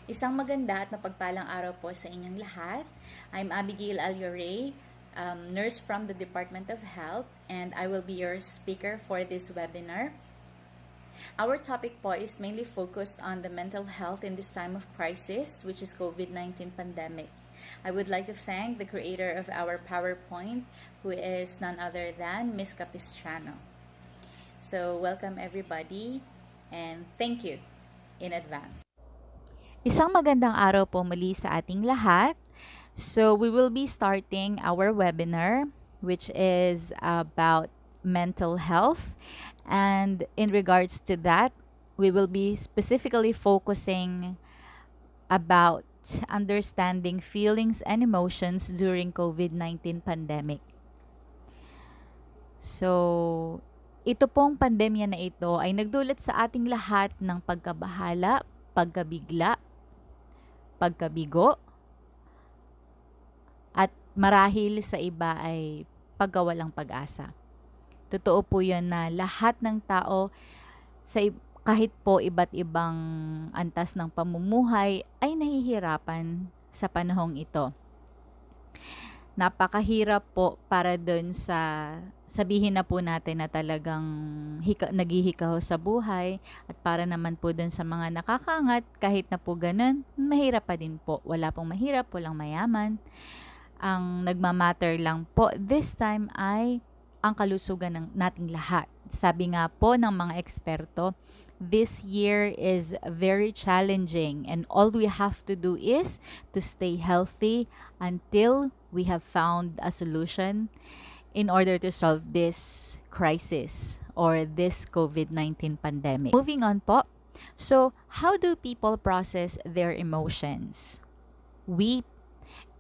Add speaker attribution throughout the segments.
Speaker 1: Isang maganda at mapagpalang araw po sa inyong lahat. I'm Abigail Alioray, nurse from the Department of Health, and I will be your speaker for this webinar. Our topic po is mainly focused on the mental health in this time of crisis, which is COVID-19 pandemic. I would like to thank the creator of our PowerPoint, who is none other than Ms. Capistrano. So, welcome everybody, and thank you in advance.
Speaker 2: Isang magandang araw po muli sa ating lahat. So, we will be starting our webinar, which is about mental health. And in regards to that, we will be specifically focusing about understanding feelings and emotions during COVID-19 pandemic. So, ito pong pandemya na ito ay nagdulot sa ating lahat ng pagkabahala, pagkabigla, pagkabigo, at marahil sa iba ay pagkawalang pag-asa. Totoo po yun na lahat ng tao, kahit po iba't ibang antas ng pamumuhay, ay nahihirapan sa panahong ito. Napakahirap po para dun sa sabihin na po natin na talagang naghihikaho sa buhay, at para naman po dun sa mga nakakaangat, kahit na po ganun, mahirap pa din po. Wala pong mahirap, walang mayaman. Ang nagmamatter lang po this time ay ang kalusugan ng nating lahat. Sabi nga po ng mga eksperto, this year is very challenging, and all we have to do is to stay healthy until we have found a solution in order to solve this crisis or this COVID-19 pandemic. Moving on po. So, how do people process their emotions?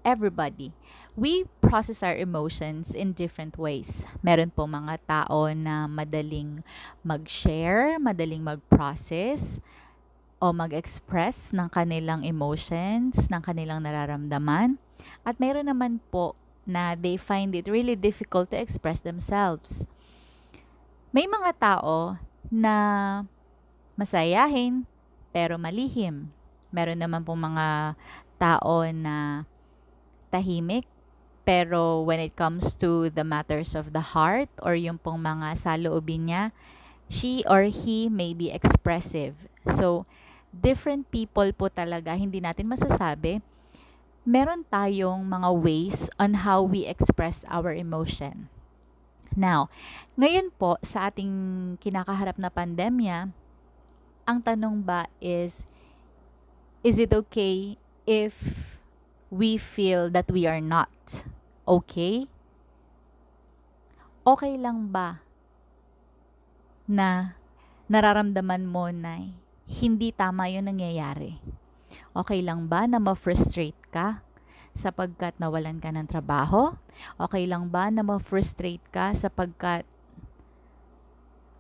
Speaker 2: Everybody, we process our emotions in different ways. Meron po mga tao na madaling mag-share, madaling mag-process, o mag-express ng kanilang emotions, ng kanilang nararamdaman. At mayroon naman po na they find it really difficult to express themselves. May mga tao na masayahin pero malihim. Meron naman po mga tao na tahimik, pero when it comes to the matters of the heart or yung pong mga saloobin niya, she or he may be expressive. So, different people po talaga, hindi natin masasabi. Meron tayong mga ways on how we express our emotion. Now, ngayon po sa ating kinakaharap na pandemya, ang tanong ba is it okay if we feel that we are not okay? Okay lang ba na nararamdaman mo na hindi tama yung nangyayari? Okay lang ba na ma-frustrate ka sapagkat nawalan ka ng trabaho? Okay lang ba na ma-frustrate ka sapagkat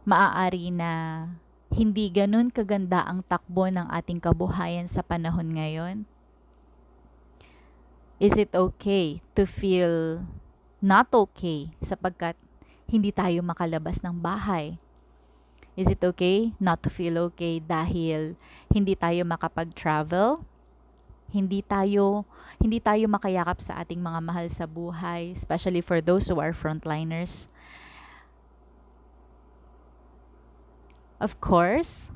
Speaker 2: maaari na hindi ganun kaganda ang takbo ng ating kabuhayan sa panahon ngayon? Is it okay to feel not okay sapagkat hindi tayo makalabas ng bahay? Is it okay not to feel okay dahil hindi tayo makapag-travel? Hindi tayo makayakap sa ating mga mahal sa buhay, especially for those who are frontliners. Of course,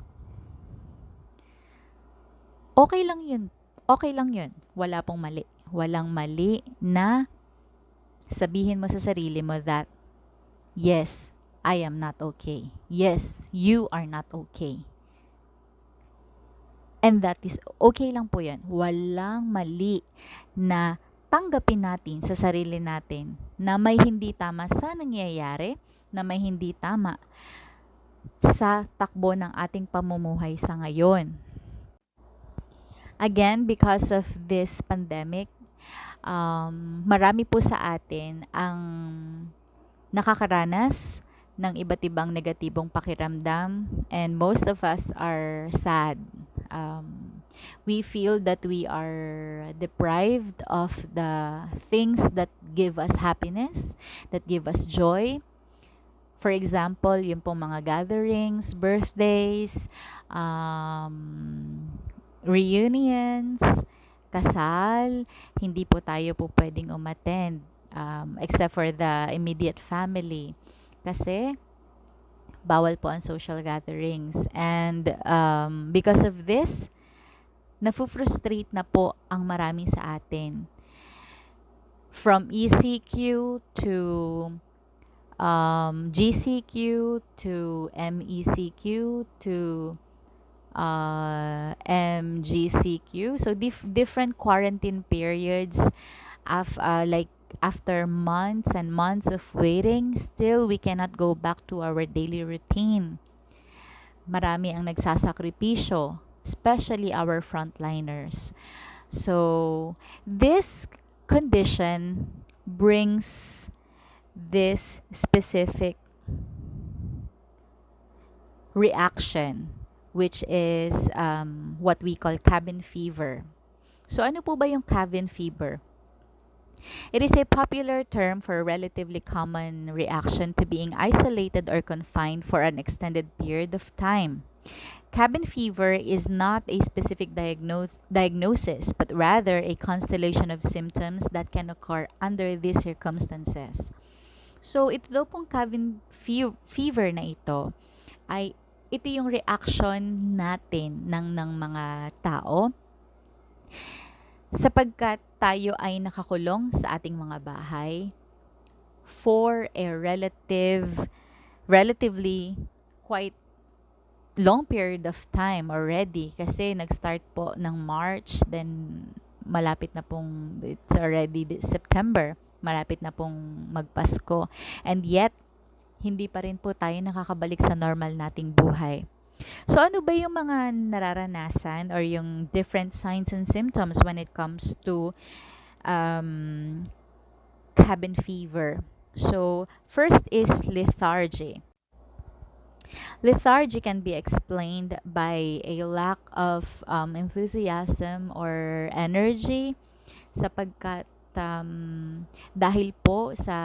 Speaker 2: okay lang yun. Okay lang yun. Wala pong mali. Walang mali na sabihin mo sa sarili mo that, yes, I am not okay. Yes, you are not okay. And that is okay lang po yan. Walang mali na tanggapin natin sa sarili natin na may hindi tama sa nangyayari, na may hindi tama sa takbo ng ating pamumuhay sa ngayon. Again, because of this pandemic, marami po sa atin ang nakakaranas ng iba't ibang negatibong pakiramdam, and most of us are sad. We feel that we are deprived of the things that give us happiness, that give us joy. For example, yung pong mga gatherings, birthdays, reunions, kasal, hindi po tayo po pwedeng umattend except for the immediate family. Kasi bawal po ang social gatherings. And because of this, nafu-frustrate na po ang marami sa atin. From ECQ to GCQ to MECQ to MGCQ. So different quarantine periods like after months and months of waiting, still we cannot go back to our daily routine. Marami ang nagsasakripisyo, especially our frontliners. So this condition brings this specific reaction, which is what we call cabin fever. So ano po ba yung cabin fever? It is a popular term for a relatively common reaction to being isolated or confined for an extended period of time. Cabin fever is not a specific diagnosis, but rather a constellation of symptoms that can occur under these circumstances. So, ito daw pong cabin fever na ito ay ito yung reaction natin ng mga tao sapagkat tayo ay nakakulong sa ating mga bahay for a relatively quite long period of time already kasi nag-start po ng March, then malapit na pong it's already September, malapit na pong magpasko, and yet hindi pa rin po tayo nakakabalik sa normal nating buhay. So ano ba yung mga nararanasan or yung different signs and symptoms when it comes to cabin fever? So first is lethargy. Lethargy can be explained by a lack of enthusiasm or energy sapagkat dahil po sa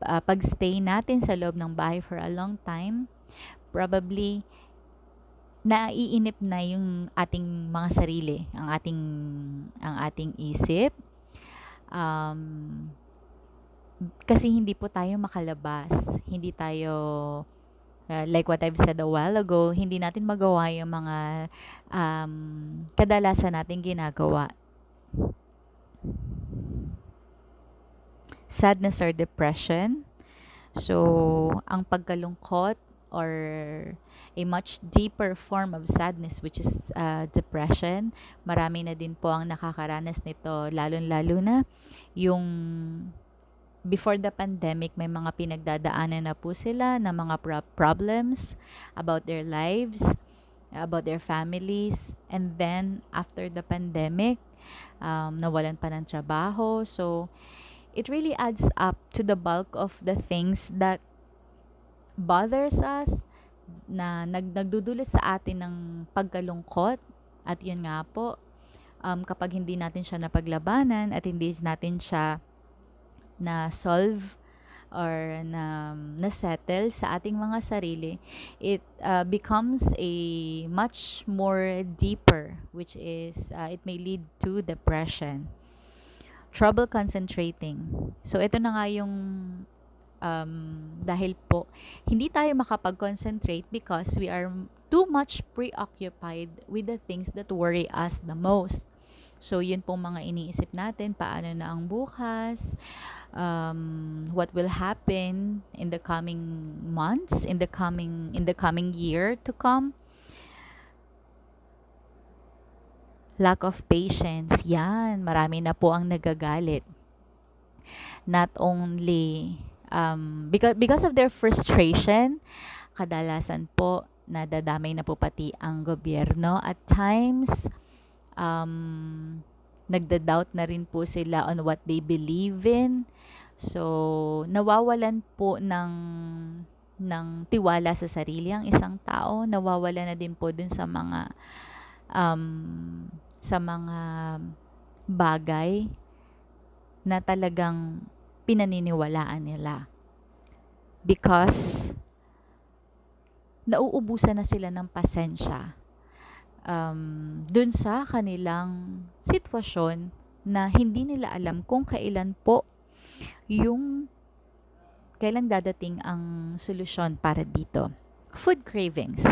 Speaker 2: pagstay natin sa loob ng bahay for a long time, probably naiinip na yung ating mga sarili, ang ating isip. Kasi hindi po tayo makalabas, hindi tayo like what I've said a while ago, hindi natin magawa yung mga kadalasan nating ginagawa. Sadness or depression. So, ang pagkalungkot or a much deeper form of sadness, which is depression. Marami na din po ang nakakaranas nito, lalo-lalo na yung before the pandemic, may mga pinagdadaanan na po sila ng mga problems about their lives, about their families, and then after the pandemic, nawalan pa ng trabaho. So, it really adds up to the bulk of the things that bothers us, na nagdudulot sa atin ng pagkalungkot. At yun nga po, kapag hindi natin siya napaglabanan at hindi natin siya na-solve or na-settle sa ating mga sarili, it becomes a much more deeper, which is, it may lead to depression. Trouble concentrating. So, ito na nga yung dahil po hindi tayo makapag-concentrate because we are too much preoccupied with the things that worry us the most. So, yun pong mga iniisip natin, paano na ang bukas, what will happen in the coming months, in the coming year to come. Lack of patience, yan, marami na po ang nagagalit. Not only because of their frustration, kadalasan po nadadamay na po pati ang gobyerno at times. Nagda-doubt na rin po sila on what they believe in. So, nawawalan po ng tiwala sa sarili ang isang tao. Nawawalan na din po dun sa mga bagay na talagang pinaniniwalaan nila. Because nauubusan na sila ng pasensya. dun sa kanilang sitwasyon na hindi nila alam kung kailan dadating ang solusyon para dito. Food cravings.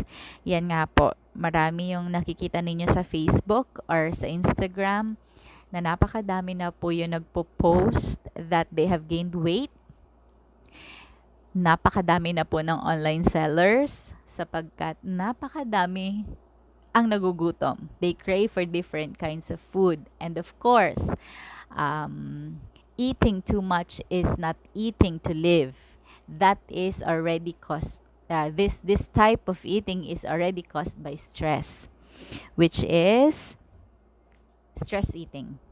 Speaker 2: Yan nga po, marami yung nakikita ninyo sa Facebook or sa Instagram na napakadami na po yung nagpo-post that they have gained weight. Napakadami na po ng online sellers sapagkat napakadami ang nagugutom. They crave for different kinds of food. And of course, eating too much is not eating to live. That is already caused. This type of eating is already caused by stress, which is stress eating.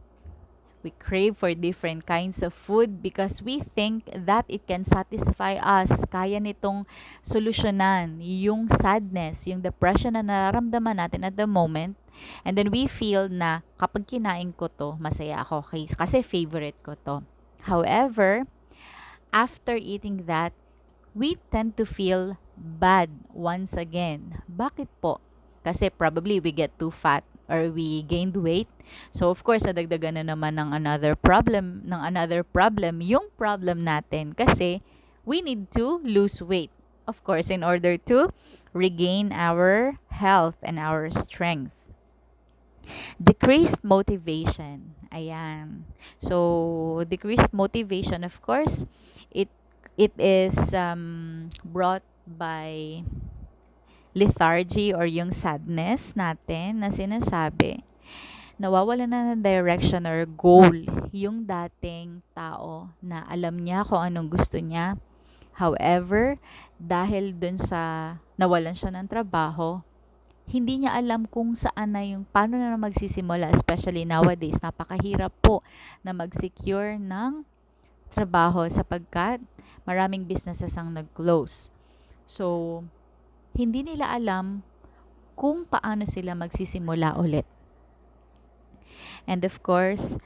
Speaker 2: We crave for different kinds of food because we think that it can satisfy us. Kaya nitong solusyonan yung sadness, yung depression na nararamdaman natin at the moment. And then we feel na kapag kinain ko to, masaya ako kasi favorite ko to. However, after eating that, we tend to feel bad once again. Bakit po? Kasi probably we get too fat or we gained weight. So of course, nadagdagan na naman ng another problem, yung problem natin kasi we need to lose weight. Of course, in order to regain our health and our strength. Decreased motivation. Ayan. So, decreased motivation, of course, it is brought by lethargy or yung sadness natin na sinasabi. Nawawala na ng direction or goal yung dating tao na alam niya kung anong gusto niya. However, dahil dun sa nawalan siya ng trabaho, hindi niya alam kung saan na paano na magsisimula, especially nowadays. Napakahirap po na mag-secure ng trabaho sapagkat maraming businesses ang nag-close. So, hindi nila alam kung paano sila magsisimula ulit. And of course,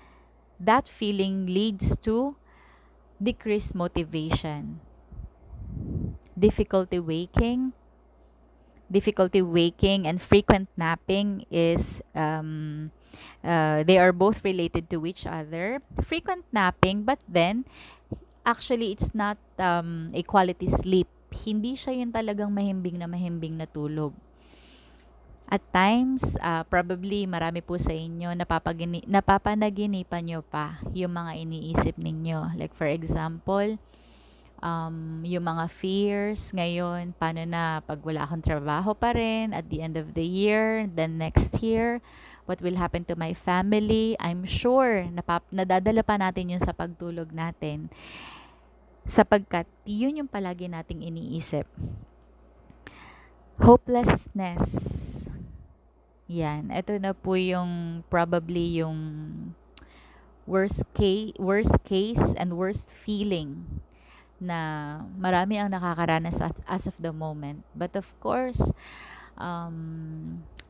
Speaker 2: that feeling leads to decreased motivation. Difficulty waking and frequent napping is they are both related to each other. Frequent napping, but then actually it's not a quality sleep. Hindi siya yung talagang mahimbing na tulog. At times, probably marami po sa inyo napapanaginipan nyo pa yung mga iniisip ninyo. Like for example, yung mga fears ngayon, paano na pag wala akong trabaho pa rin at the end of the year, then next year, what will happen to my family? I'm sure nadadala pa natin yun sa pagtulog natin. Sapagkat yun yung palagi nating iniisip. Hopelessness. Yan. Ito na po yung probably yung worst case and worst feeling na marami ang nakakaranas as of the moment. But of course,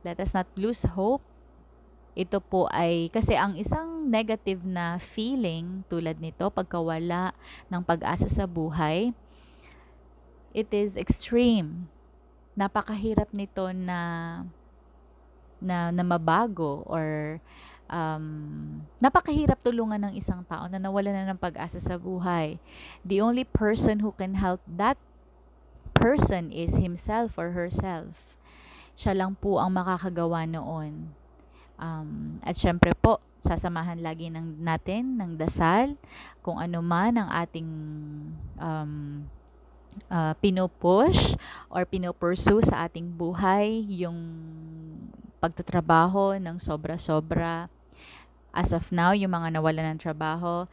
Speaker 2: let us not lose hope. Ito po ay, kasi ang isang negative na feeling tulad nito, pagkawala ng pag-asa sa buhay, it is extreme. Napakahirap nito na mabago or napakahirap tulungan ng isang tao na nawala na ng pag-asa sa buhay. The only person who can help that person is himself or herself. Siya lang po ang makakagawa noon. At syempre po, sasamahan lagi natin ng dasal kung ano man ang ating pinupush or pinupursue sa ating buhay, yung pagtatrabaho ng sobra-sobra. As of now, yung mga nawalan ng trabaho,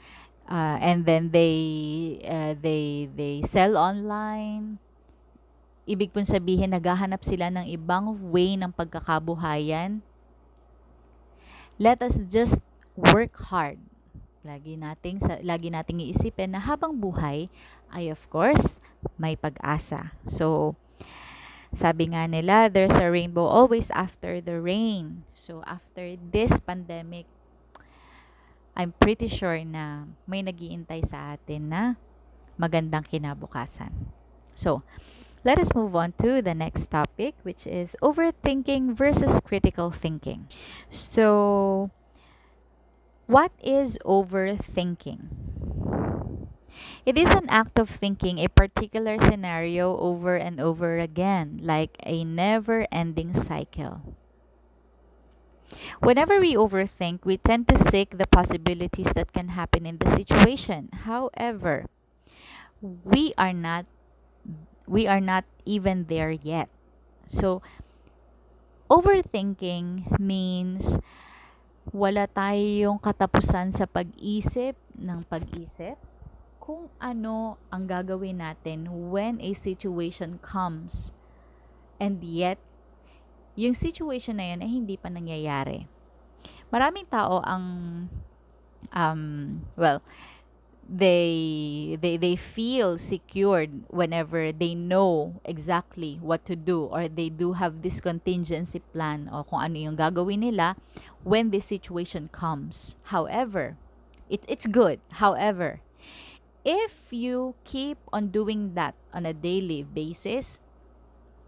Speaker 2: and then they sell online. Ibig pong sabihin, naghahanap sila ng ibang way ng pagkakabuhayan. Let us just work hard. Lagi nating iisipin na habang buhay ay of course may pag-asa. So, sabi nga nila, there's a rainbow always after the rain. So, after this pandemic, I'm pretty sure na may nag-iintay sa atin na magandang kinabukasan. So, Let us move on to the next topic, which is overthinking versus critical thinking. So, what is overthinking? It is an act of thinking a particular scenario over and over again, like a never ending cycle. Whenever we overthink, we tend to seek the possibilities that can happen in the situation. However, we are not we are not even there yet. So, overthinking means wala tayong katapusan sa pag-isip ng pag-isip kung ano ang gagawin natin when a situation comes, and yet yung situation na yun ay hindi pa nangyayari. Maraming tao ang well, they feel secured whenever they know exactly what to do, or they do have this contingency plan o kung ano yung gagawin nila when this situation comes. However, it's good. However, if you keep on doing that on a daily basis,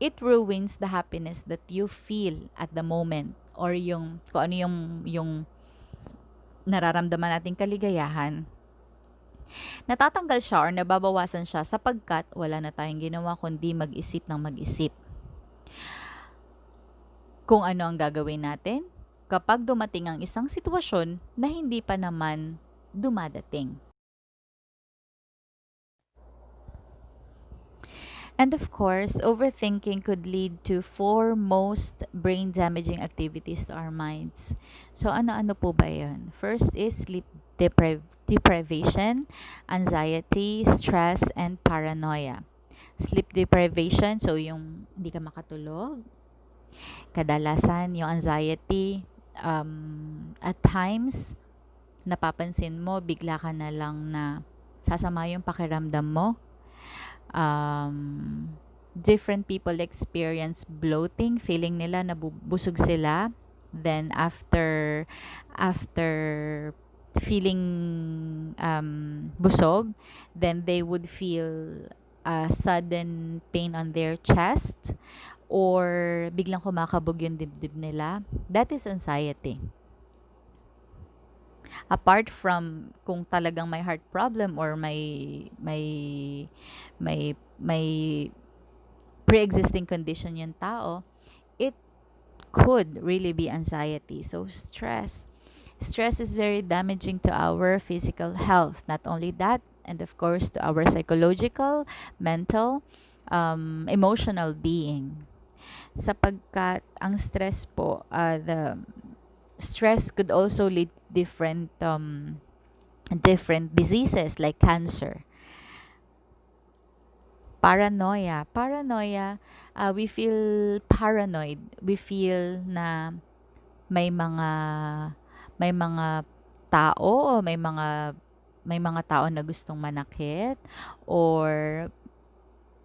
Speaker 2: it ruins the happiness that you feel at the moment, or yung kung ano yung nararamdaman nating kaligayahan. Natatanggal siya or nababawasan siya sapagkat wala na tayong ginawa kundi mag-isip ng mag-isip. Kung ano ang gagawin natin kapag dumating ang isang sitwasyon na hindi pa naman dumadating. And of course, overthinking could lead to 4 most brain-damaging activities to our minds. So, ano-ano po ba yun? First is sleep deprivation, anxiety, stress, and paranoia. Sleep deprivation, so yung hindi ka makatulog. Kadalasan, yung anxiety, at times, napapansin mo, bigla ka na lang na sasama yung pakiramdam mo. Different people experience bloating, feeling nila na busog sila. Then after feeling busog, then they would feel a sudden pain on their chest, or biglang kumakabog yung dibdib nila. That is anxiety. Apart from kung talagang may heart problem or may pre-existing condition yung tao, it could really be anxiety. So stress is very damaging to our physical health. Not only that, and of course to our psychological, mental, emotional being. Sapagkat ang stress po, the stress could also lead different diseases like cancer. Paranoia, we feel paranoid. We feel na may mga tao, o may mga tao na gustong manakit, or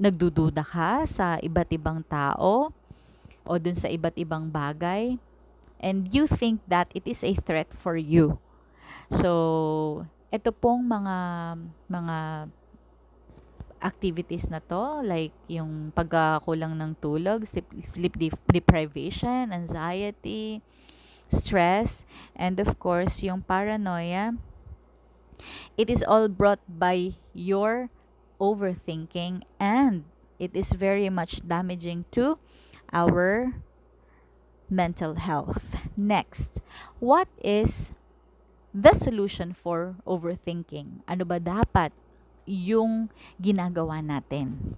Speaker 2: nagdududa ka sa iba't ibang tao o dun sa iba't ibang bagay, and you think that it is a threat for you. So, ito pong mga activities na to, like yung pagkakulang ng tulog, sleep deprivation, anxiety, stress, and of course, yung paranoia, it is all brought by your overthinking, and it is very much damaging to our mental health. Next, what is the solution for overthinking? Ano ba dapat yung ginagawa natin?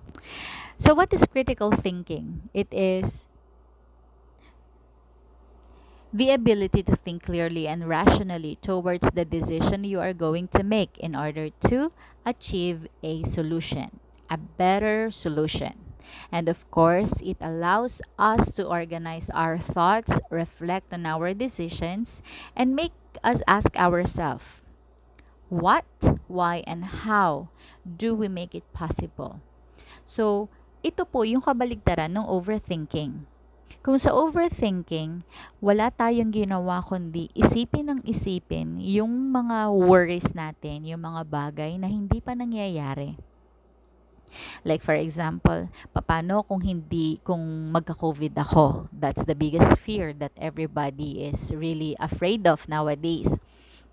Speaker 2: So, what is critical thinking? It is the ability to think clearly and rationally towards the decision you are going to make in order to achieve a solution, a better solution. And of course, it allows us to organize our thoughts, reflect on our decisions, and make us ask ourselves, what, why, and how do we make it possible? So, ito po yung kabaligtaran ng overthinking. Kung sa overthinking, wala tayong ginawa kundi isipin ng isipin yung mga worries natin, yung mga bagay na hindi pa nangyayari. Like for example, paano kung magka-COVID ako? That's the biggest fear that everybody is really afraid of nowadays.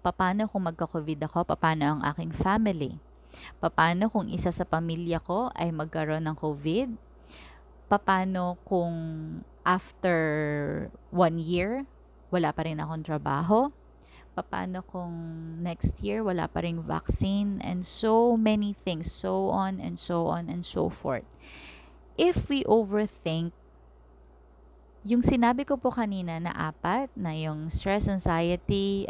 Speaker 2: Paano kung magka-COVID ako? Paano ang aking family? Paano kung isa sa pamilya ko ay magkaroon ng COVID? Paano kung after 1 year, wala pa rin akong trabaho? Paano kung next year wala pa ring vaccine, and so many things, so on and so on and so forth. If we overthink, yung sinabi ko po kanina na apat, na yung stress, anxiety,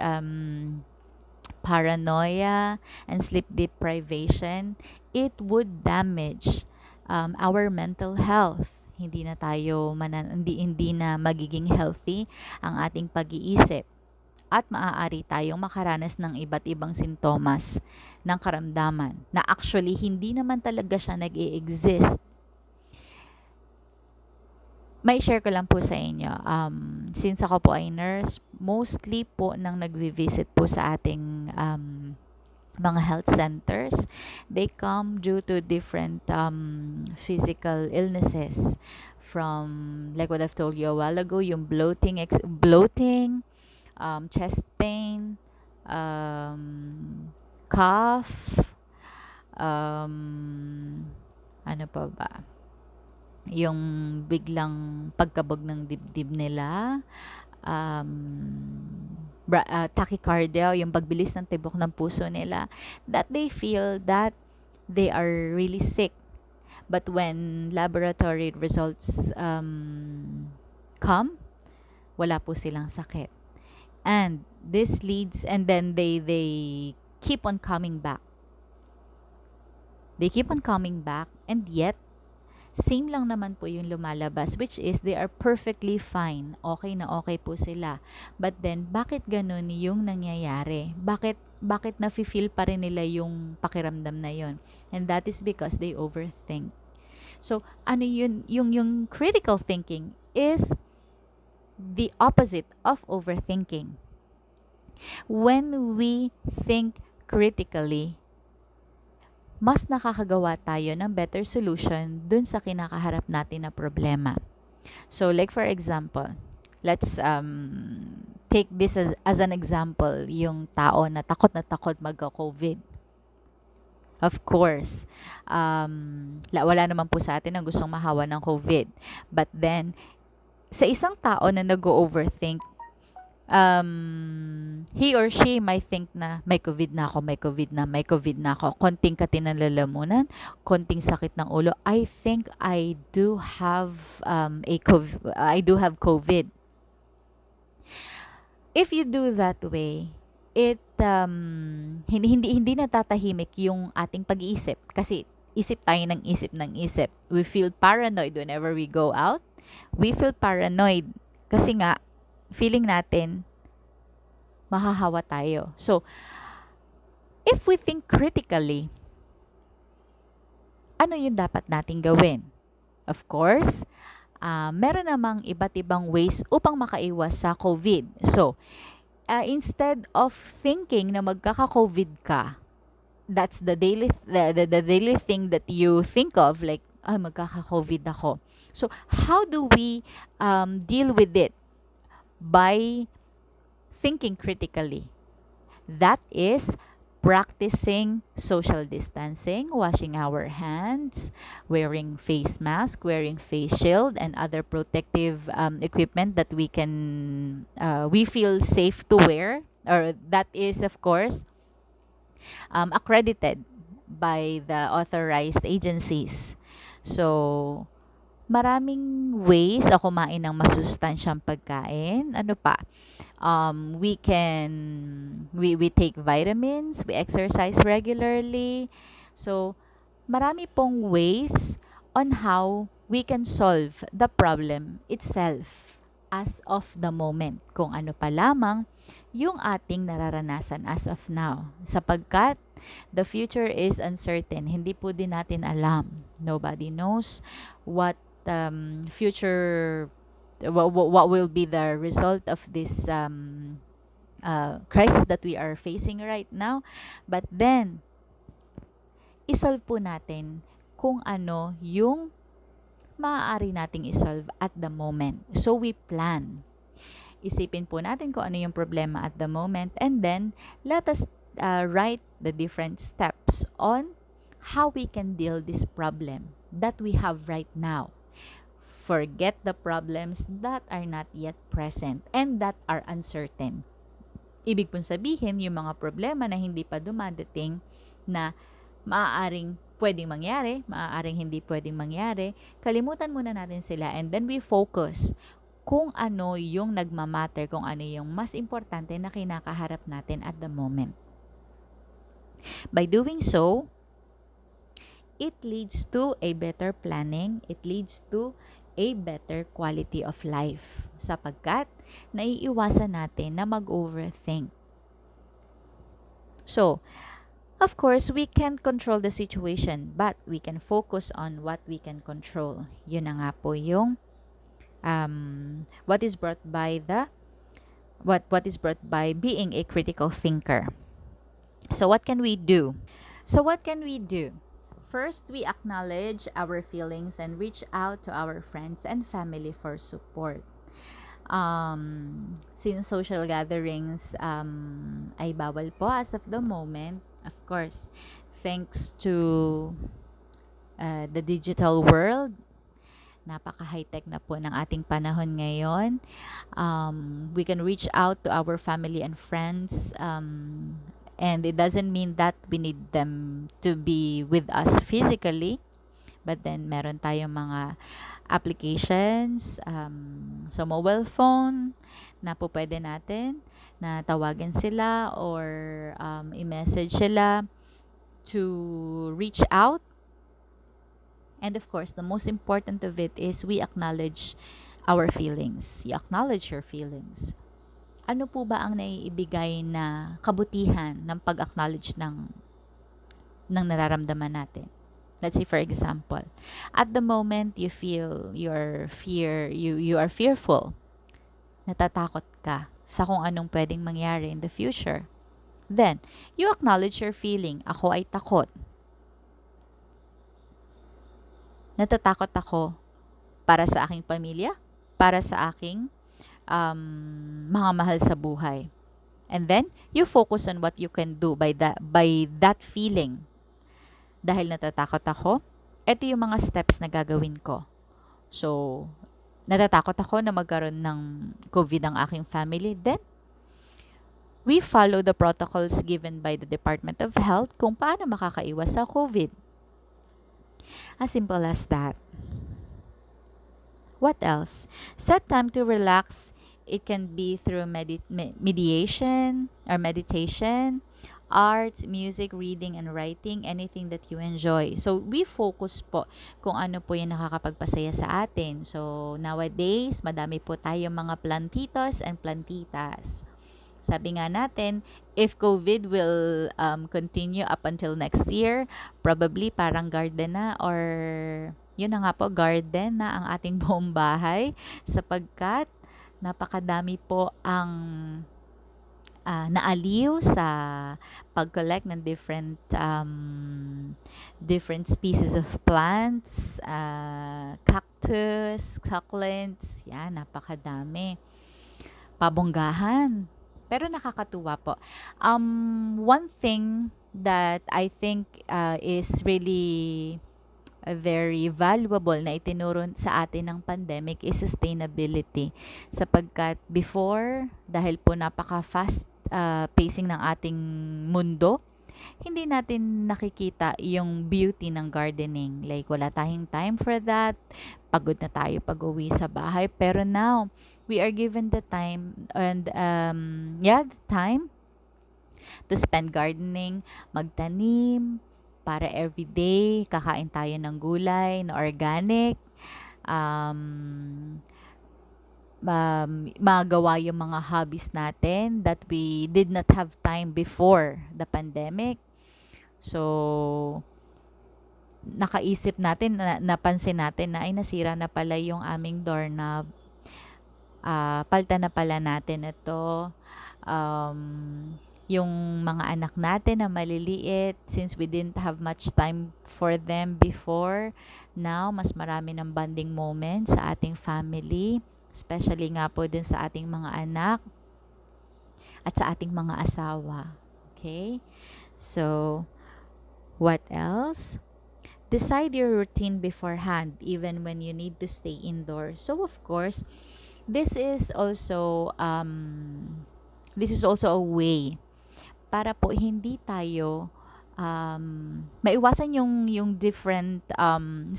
Speaker 2: paranoia, and sleep deprivation, it would damage our mental health. Hindi na magiging healthy ang ating pag-iisip, at maaari tayong makaranas ng iba't ibang sintomas ng karamdaman na actually hindi naman talaga siya nag-i-exist. May share ko lang po sa inyo. Since ako po ay nurse, mostly po nang nagvi-visit po sa ating mga health centers, they come due to different physical illnesses, from like what I've told you a while ago, yung bloating, chest pain, cough, ano pa ba? Yung biglang pagkabog ng dibdib nila, tachycardia, yung pagbilis ng tibok ng puso nila, that they feel that they are really sick. But when laboratory results come, wala po silang sakit. And this leads, and then they keep on coming back. They keep on coming back, and yet same lang naman po yung lumalabas, which is they are perfectly fine. Okay na okay po sila. But then, bakit ganun yung nangyayari? Bakit nafe-feel pa rin nila yung pakiramdam na yun? And that is because they overthink. So, ano yun? Yung critical thinking is the opposite of overthinking. When we think critically, mas nakakagawa tayo ng better solution dun sa kinakaharap natin na problema. So, like for example, let's take this as an example, yung tao na takot magka-COVID. Of course, wala naman po sa atin ang gustong mahawa ng COVID. But then, sa isang tao na nag-overthink, he or she might think na may COVID na ako, konting katinalalamunan, konting sakit ng ulo, I think I do have COVID. If you do that way, it hindi natatahimik yung ating pag-iisip, kasi isip tayo ng isip. We feel paranoid whenever we go out. We feel paranoid kasi nga feeling natin mahahawa tayo. So, if we think critically, ano yung dapat nating gawin? Of course, meron namang iba't ibang ways upang makaiwas sa COVID. So, instead of thinking na magkaka-COVID ka, that's the daily thing that you think of, like, magkaka-COVID ako. So, how do we deal with it? By thinking critically. That is practicing social distancing, washing our hands, wearing face mask, wearing face shield, and other protective equipment that we feel safe to wear, or that is of course accredited by the authorized agencies. So, maraming ways ako kumain ng masustansyang pagkain. Ano pa? We take vitamins, we exercise regularly. So, marami pong ways on how we can solve the problem itself as of the moment. Kung ano pa lamang yung ating nararanasan as of now. Sapagkat the future is uncertain. Hindi po din natin alam. Nobody knows what what will be the result of this crisis that we are facing right now. But then, isolve po natin kung ano yung maaari nating isolve at the moment. So we plan. Isipin po natin kung ano yung problema at the moment, and then let us write the different steps on how we can deal this problem that we have right now. Forget the problems that are not yet present and that are uncertain. Ibig pong sabihin, yung mga problema na hindi pa dumadating, na maaaring pwedeng mangyari, maaaring hindi pwedeng mangyari, kalimutan muna natin sila, and then we focus kung ano yung nagmamatter, kung ano yung mas importante na kinakaharap natin at the moment. By doing so, it leads to a better planning, it leads to a better quality of life, sapagkat naiiwasan natin na mag-overthink. So, of course, we can't control the situation, but we can focus on what we can control. Yun na nga po yung what is brought by being a critical thinker. So what can we do? First, we acknowledge our feelings and reach out to our friends and family for support. Since social gatherings ay bawal po as of the moment, of course, thanks to the digital world, napaka-high-tech na po ng ating panahon ngayon. We can reach out to our family and friends, and it doesn't mean that we need them to be with us physically, but then meron tayong mga applications sa mobile phone na po pwede natin na tawagan sila or i-message sila to reach out. And of course, the most important of it is we acknowledge our feelings. You acknowledge your feelings. Ano po ba ang naiibigay na kabutihan ng pag-acknowledge ng nararamdaman natin? Let's say, for example, at the moment you feel you are fearful. Natatakot ka sa kung anong pwedeng mangyari in the future. Then, you acknowledge your feeling. Ako ay takot. Natatakot ako para sa aking pamilya, para sa aking mga mahal sa buhay. And then, you focus on what you can do by that feeling. Dahil natatakot ako, ito yung mga steps na gagawin ko. So, natatakot ako na magkaroon ng COVID ang aking family, then, we follow the protocols given by the Department of Health kung paano makakaiwas sa COVID. As simple as that. What else? Set time to relax. It can be through mediation or meditation, arts, music, reading, and writing, anything that you enjoy. So, we focus po kung ano po yung nakakapagpasaya sa atin. So, nowadays, madami po tayong mga plantitos and plantitas. Sabi nga natin, if COVID will continue up until next year, probably parang garden na, or yun na nga po, garden na ang ating buong bahay, sapagkat napakadami po ang naaliw sa pag-collect ng different species of plants, cactus, succulents, yan, napakadami. Pabonggahan. Pero nakakatuwa po. One thing that I think is really very valuable na itinuro sa atin ng pandemic is sustainability. Sapagkat before, dahil po napaka-fast pacing ng ating mundo, hindi natin nakikita yung beauty ng gardening. Like, wala tayong time for that. Pagod na tayo pag-uwi sa bahay. Pero now, we are given the time and the time to spend gardening, magtanim, para everyday kakain tayo ng gulay na organic, magawa yung mga hobbies natin that we did not have time before the pandemic. So, nakaisip natin, napansin natin na ay nasira na pala yung aming doorknob. Palta na pala natin ito. yung mga anak natin na maliliit, since we didn't have much time for them before, now mas marami ng bonding moments sa ating family, especially nga po dun sa ating mga anak at sa ating mga asawa. Okay? So, what else? Decide your routine beforehand, even when you need to stay indoors. So, of course, this is also a way para po hindi tayo maiwasan yung different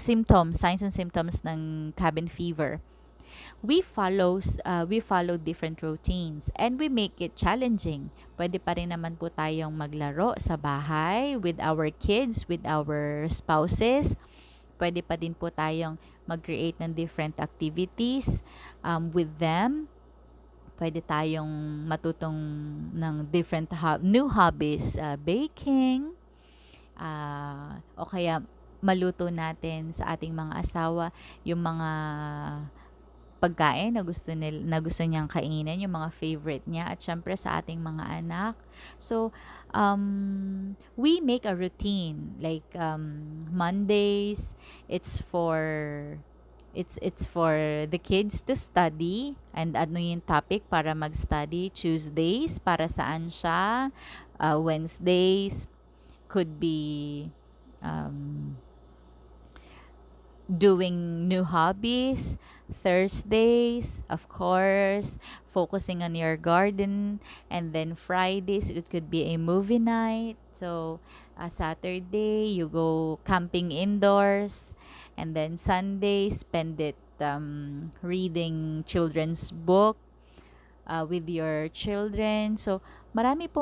Speaker 2: symptoms, signs and symptoms ng cabin fever. We follow different routines and we make it challenging. Pwede pa rin naman po tayong maglaro sa bahay with our kids, with our spouses. Pwede pa din po tayong mag-create ng different activities with them. Pwede tayong matutong ng different new hobbies, baking, o kaya maluto natin sa ating mga asawa yung mga pagkain na gusto niyang kainin, yung mga favorite niya, at syempre sa ating mga anak. So, we make a routine like Mondays, it's for the kids to study, and ano yung topic para mag-study. Tuesdays, para saan siya. Wednesdays could be doing new hobbies. Thursdays, of course, focusing on your garden. And then Fridays, it could be a movie night. So, Saturday, you go camping indoors. And then Sunday, spend it reading children's book with your children. So, maraming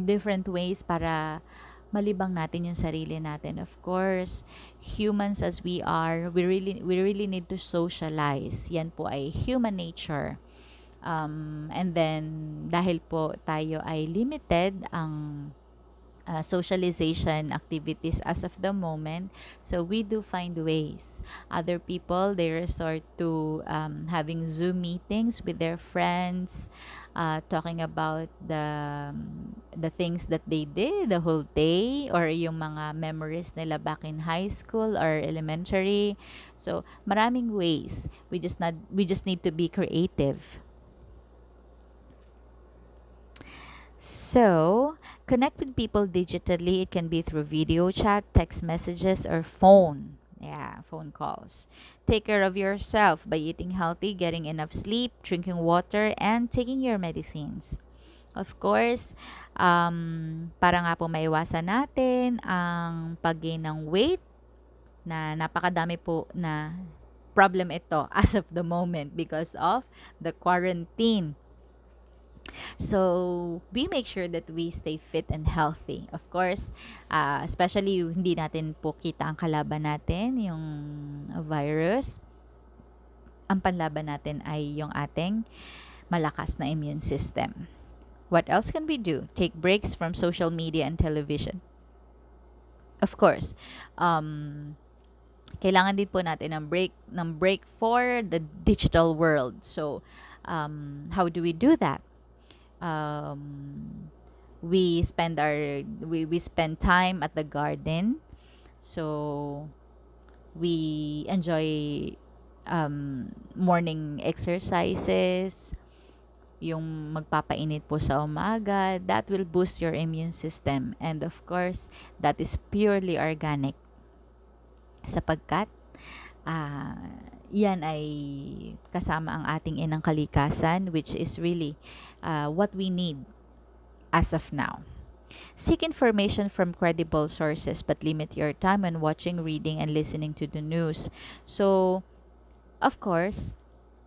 Speaker 2: different ways para malibang natin yung sarili natin. Of course, humans as we are, we really need to socialize. Yan po ay human nature. And then, dahil po tayo ay limited ang socialization activities as of the moment, so we do find ways. Other people, they resort to having Zoom meetings with their friends, talking about the things that they did the whole day, or yung mga memories nila back in high school or elementary. So maraming ways. We just need to be creative. So, connect with people digitally. It can be through video chat, text messages, or phone. Yeah, phone calls. Take care of yourself by eating healthy, getting enough sleep, drinking water, and taking your medicines. Of course, para nga po maiwasan natin ang pag-gain ng weight, na napakadami po na problem ito as of the moment because of the quarantine. So, we make sure that we stay fit and healthy. Of course, especially hindi natin po kita ang kalaban natin, yung virus. Ang panlaban natin ay yung ating malakas na immune system. What else can we do? Take breaks from social media and television. Of course, kailangan din po natin ng break for the digital world. So, how do we do that? We spend time at the garden. So we enjoy morning exercises, yung magpapainit po sa umaga. That will boost your immune system, and of course that is purely organic, sapagkat yan ay kasama ang ating inang kalikasan, which is really what we need as of now. Seek information from credible sources, but limit your time on watching, reading, and listening to the news. So, of course,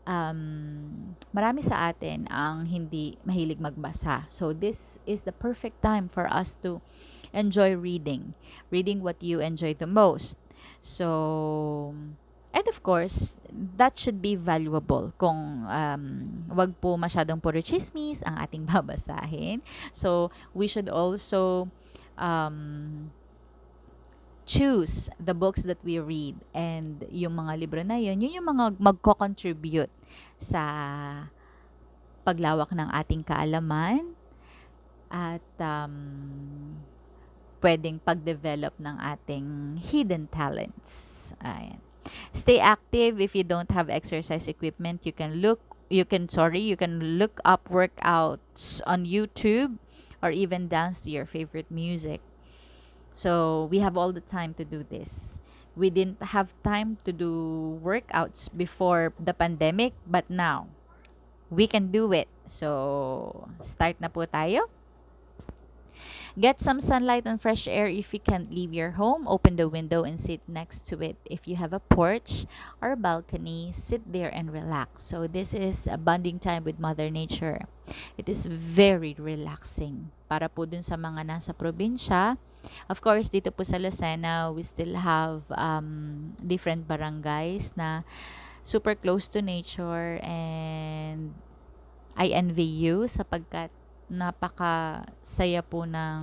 Speaker 2: marami sa atin ang hindi mahilig magbasa. So, this is the perfect time for us to enjoy reading what you enjoy the most. So, and of course, that should be valuable. Kung wag po masyadong puro chismis ang ating babasahin. So, we should also choose the books that we read, and yung mga libro na yun yung mga magko-contribute sa paglawak ng ating kaalaman, at pwedeng pag-develop ng ating hidden talents. Ayan. Stay active. If you don't have exercise equipment, you can look up workouts on YouTube or even dance to your favorite music. So we have all the time to do this. We didn't have time to do workouts before the pandemic, but now we can do it. So start na po tayo. Get some sunlight and fresh air if you can't leave your home. Open the window and sit next to it. If you have a porch or a balcony, sit there and relax. So this is a bonding time with Mother Nature. It is very relaxing. Para po dun sa mga nasa probinsya, of course, dito po sa Lucena, we still have different barangays na super close to nature, and I envy you sapagkat napaka-saya po ng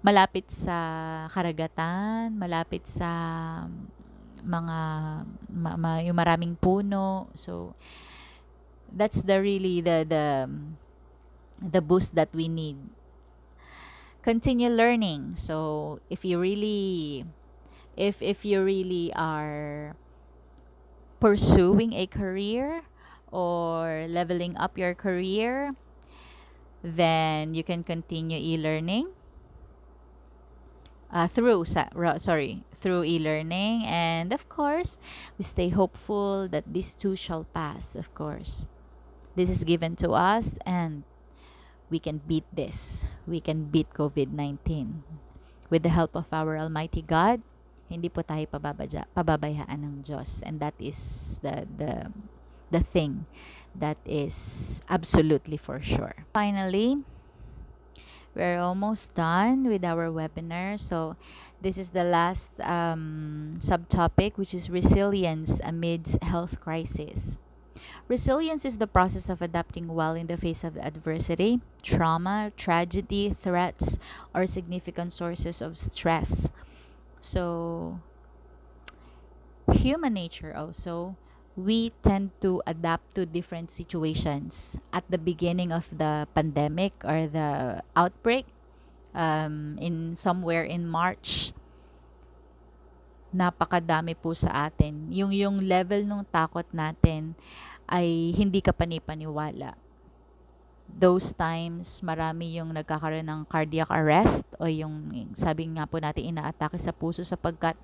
Speaker 2: malapit sa karagatan, malapit sa mga yung maraming puno. So that's really the boost that we need. Continue learning. So if you really are pursuing a career or leveling up your career, then you can continue e-learning through e-learning, and of course we stay hopeful that this too shall pass. Of course, this is given to us, and we can beat this. We can beat COVID-19 with the help of our Almighty God. Hindi po tayo pababayaan ng Diyos, and that is the thing that is absolutely for sure. Finally, we're almost done with our webinar. So this is the last subtopic, which is resilience amidst health crisis. Resilience is the process of adapting well in the face of adversity, trauma, tragedy, threats, or significant sources of stress. So human nature also, we tend to adapt to different situations. At the beginning of the pandemic or the outbreak, in somewhere in March, napakadami po sa atin. Yung level ng takot natin ay hindi ka panipaniwala. Those times, marami yung nagkakaroon ng cardiac arrest, o yung sabi nga po natin, inaatake sa puso, sapagkat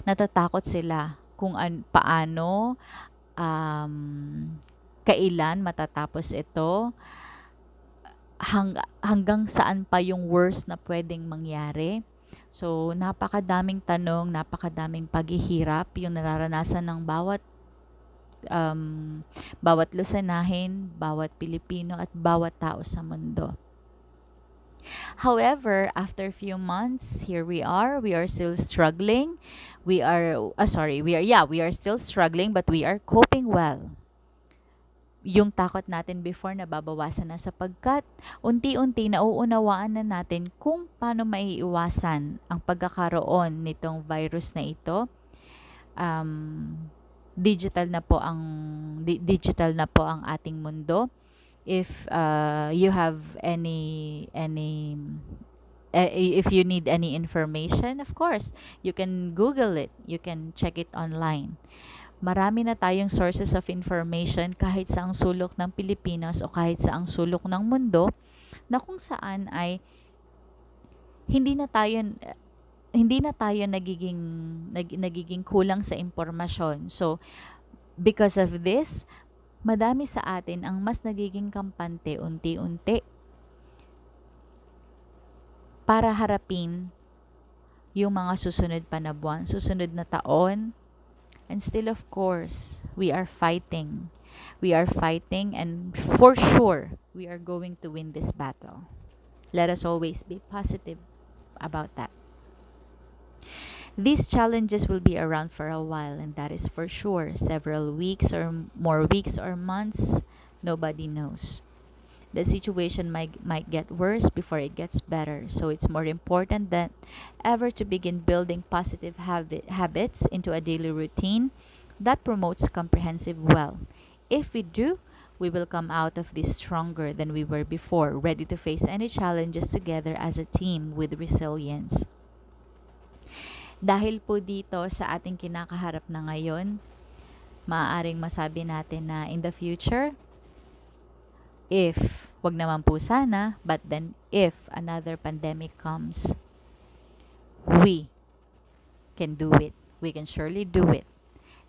Speaker 2: natatakot sila kung paano, kailan matatapos ito, hanggang saan pa yung worst na pwedeng mangyari. So napakadaming tanong, napakadaming paghihirap yung nararanasan ng bawat Lucanahin, bawat Pilipino, at bawat tao sa mundo. However, after a few months, here we are still struggling. We are still struggling, but we are coping well. Yung takot natin before nababawasan na, sapagkat unti-unti nauunawaan na natin kung paano maiiwasan ang pagkakaroon nitong virus na ito. Digital na po ang ating mundo. If you have if you need any information, of course, you can Google it. You can check it online. Marami na tayong sources of information kahit sa ang sulok ng Pilipinas o kahit sa ang sulok ng mundo, na kung saan ay hindi na tayo nagiging kulang sa impormasyon. So because of this, madami sa atin ang mas nagiging kampante unti-unti para harapin yung mga susunod pa na buwan, susunod na taon. And still, of course, we are fighting. We are fighting, and for sure, we are going to win this battle. Let us always be positive about that. These challenges will be around for a while, and that is for sure. Several weeks or months, nobody knows. The situation might get worse before it gets better. So it's more important than ever to begin building positive habits into a daily routine that promotes comprehensive well. If we do, we will come out of this stronger than we were before, ready to face any challenges together as a team with resilience. Dahil po dito sa ating kinakaharap na ngayon, maaaring masabi natin na in the future, if, wag naman po sana, but then if another pandemic comes, we can do it. We can surely do it.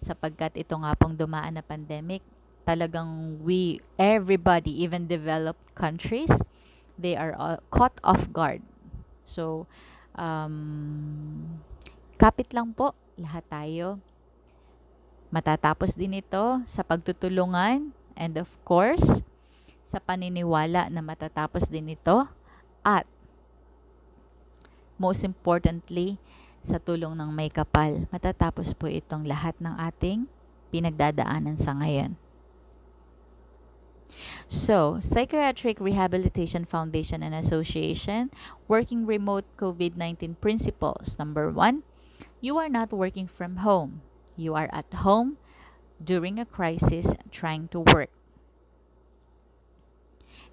Speaker 2: Sapagkat ito nga pong dumaan na pandemic, talagang everybody, even developed countries, they are all caught off guard. So, kapit lang po, lahat tayo. Matatapos din ito sa pagtutulungan and of course, sa paniniwala na matatapos din ito at most importantly, sa tulong ng may kapal, matatapos po itong lahat ng ating pinagdadaanan sa ngayon. So, Psychiatric Rehabilitation Foundation and Association, Working Remote COVID-19 Principles. Number 1, you are not working from home. You are at home during a crisis trying to work.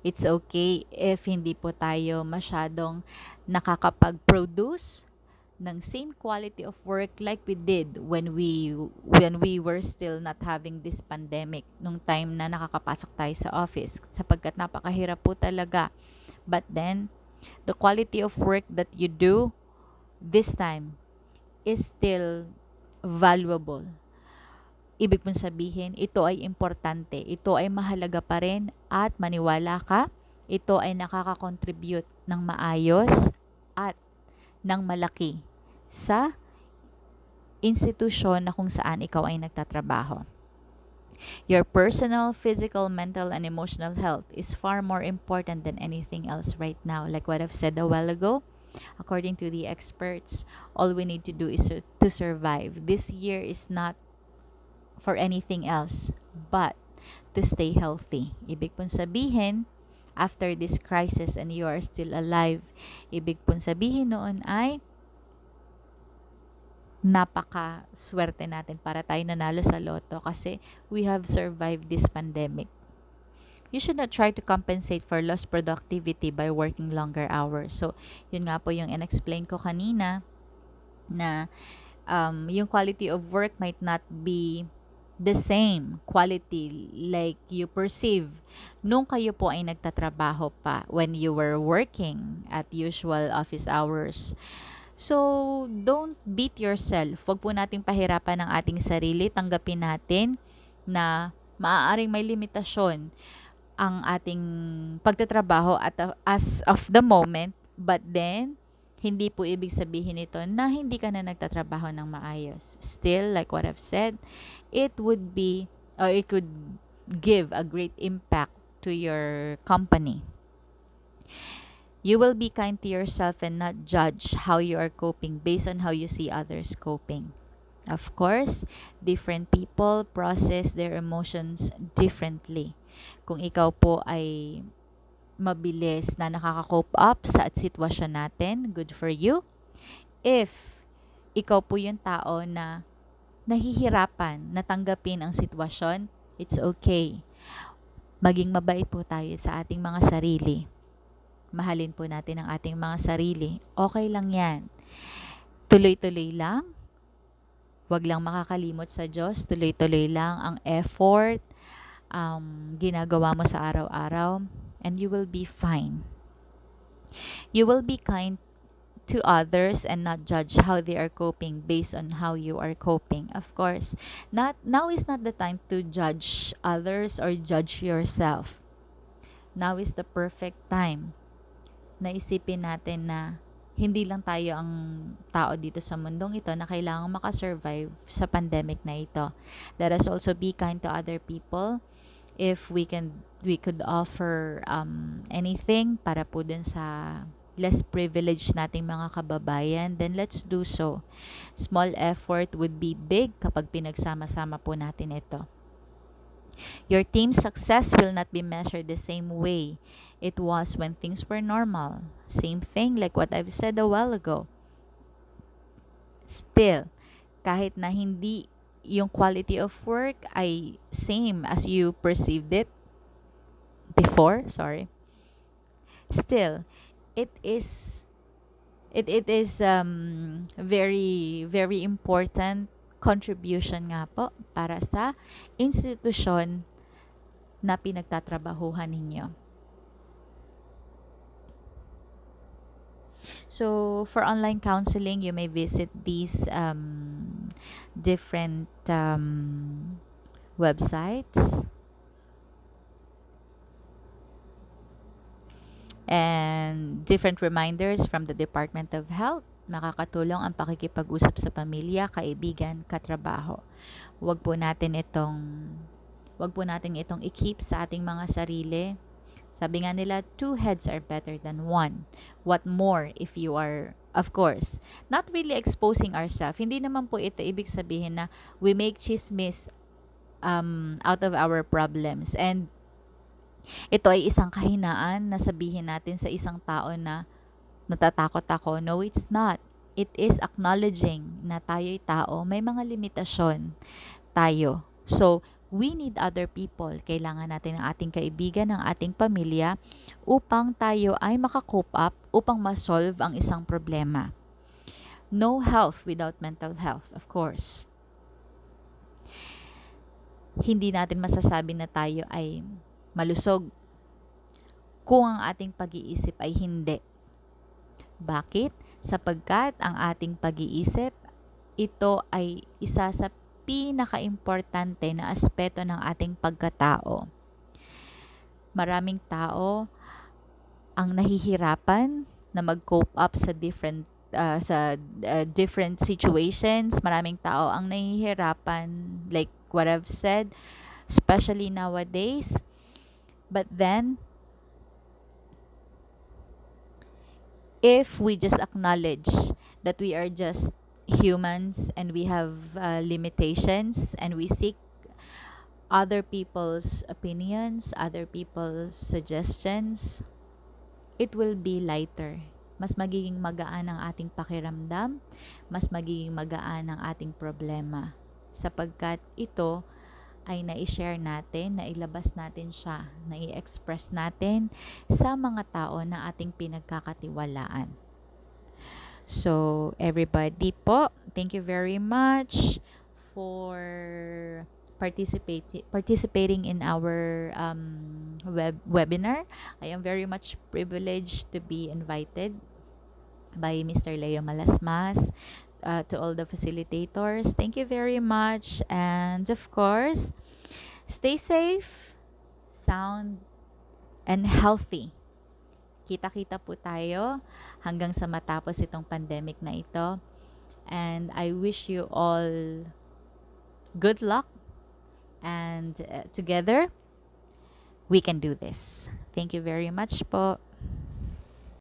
Speaker 2: It's okay if hindi po tayo masyadong nakakapag-produce ng same quality of work like we did when we were still not having this pandemic, nung time na nakakapasok tayo sa office, sapagkat napakahirap po talaga. But then, the quality of work that you do this time is still valuable. Ibig pong sabihin, ito ay importante, ito ay mahalaga pa rin, at maniwala ka, ito ay nakaka-contribute ng maayos at ng malaki sa institusyon na kung saan ikaw ay nagtatrabaho. Your personal, physical, mental, and emotional health is far more important than anything else right now. Like what I've said a while ago, according to the experts, all we need to do is to survive. This year is not for anything else but to stay healthy. Ibig pong sabihin, after this crisis and you are still alive, ibig pong sabihin noon ay napaka-swerte natin para tayo nanalo sa loto kasi we have survived this pandemic. You should not try to compensate for lost productivity by working longer hours. So, yun nga po yung in-explain ko kanina na yung quality of work might not be the same quality like you perceive nung kayo po ay nagtatrabaho pa when you were working at usual office hours. So, don't beat yourself. Huwag po nating pahirapan ang ating sarili. Tanggapin natin na maaaring may limitasyon ang ating pagtatrabaho at as of the moment, but then, hindi po ibig sabihin ito na hindi ka na nagtatrabaho ng maayos. Still, like what I've said, it would be, or it could give a great impact to your company. You will be kind to yourself and not judge how you are coping based on how you see others coping. Of course, different people process their emotions differently. Kung ikaw po ay mabilis na nakaka-cope up sa sitwasyon natin, good for you. If ikaw po yung tao na nahihirapan na tanggapin ang sitwasyon, it's okay. Maging mabait po tayo sa ating mga sarili. Mahalin po natin ang ating mga sarili. Okay lang yan. Tuloy-tuloy lang. Huwag lang makakalimot sa Diyos. Tuloy-tuloy lang ang effort, ginagawa mo sa araw-araw, and you will be fine. You will be kind to others and not judge how they are coping based on how you are coping. Of course, now is not the time to judge others or judge yourself. Now is the perfect time na isipin natin na hindi lang tayo ang tao dito sa mundong ito na kailangang makasurvive sa pandemic na ito. Let us also be kind to other people. If we could offer anything para po dun sa less privileged nating mga kababayan, then let's do so. Small effort would be big kapag pinagsama-sama po natin ito. Your team's success will not be measured the same way it was when things were normal. Same thing like what I've said a while ago. Still, kahit na hindi yung quality of work ay same as you perceived it, before, sorry. Still, it is very very important contribution nga po para sa institusyon na pinagtatrabahuhan ninyo. So, for online counseling, you may visit these different websites. And different reminders from the Department of Health. Makakatulong ang pakikipag-usap sa pamilya, kaibigan, katrabaho. Huwag po natin itong i-keep sa ating mga sarili. Sabi nga nila, 2 heads are better than 1. What more if you are, of course, not really exposing ourselves. Hindi naman po ito ibig sabihin na we make chismis out of our problems. And ito ay isang kahinaan na sabihin natin sa isang tao na natatakot ako. No, it's not. It is acknowledging na tayo'y tao. May mga limitasyon tayo. So, we need other people. Kailangan natin ng ating kaibigan, ng ating pamilya upang tayo ay makakope up, upang ma-solve ang isang problema. No health without mental health, of course. Hindi natin masasabi na tayo ay malusog kung ang ating pag-iisip ay hindi. Bakit? Sapagkat ang ating pag-iisip, ito ay isa sa pinaka-importante na aspeto ng ating pagkatao. Maraming tao ang nahihirapan na mag-cope up sa different situations. Maraming tao ang nahihirapan, like what I've said, especially nowadays. But then, if we just acknowledge that we are just humans and we have limitations, and we seek other people's opinions, other people's suggestions, it will be lighter. Mas magiging magaan ang ating pakiramdam, mas magiging magaan ang ating problema. Sapagkat ito ay na-share natin, nailabas natin siya, na-i-express natin sa mga tao na ating pinagkakatiwalaan. So, everybody po, thank you very much for participating in our webinar. I am very much privileged to be invited by Mr. Leo Malasmas. To all the facilitators, thank you very much, and of course, stay safe, sound, and healthy. Kita-kita po tayo hanggang sa matapos itong pandemic na ito, and I wish you all good luck, and together we can do this. Thank you very much po.